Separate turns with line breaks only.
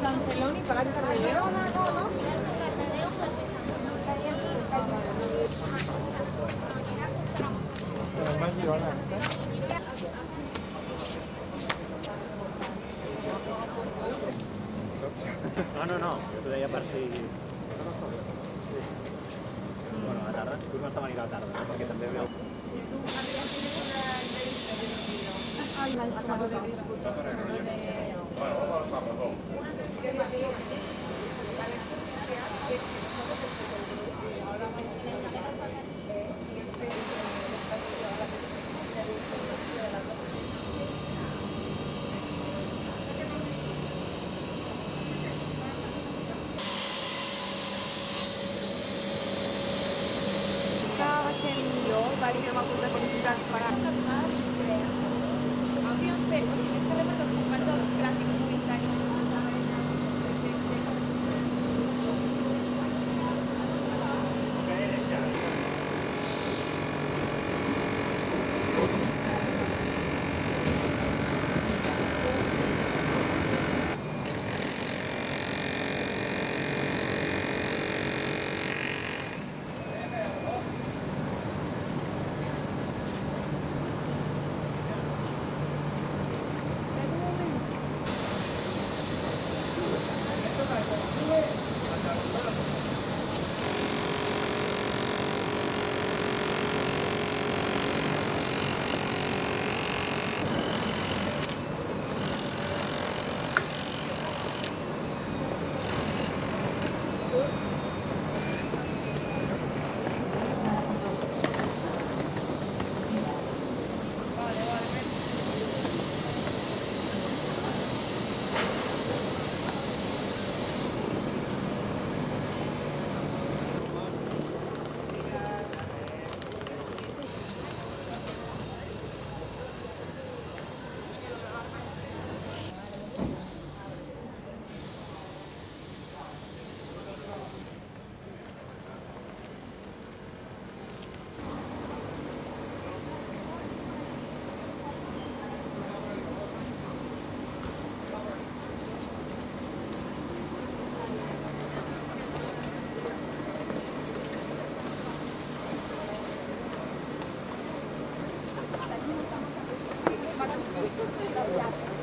San Celoni, Palat Cardelleu.
No, t'ho deia per si... Bueno, a la tarda, tu no estava ni a la tarda, perquè també veu...
Acabo de discutir. Va ser millor, va dir que m'ha hagut de felicitar per hauríem fet, o sigui, més que res perquè els companys dels gràfics puguin tenir. Gracias.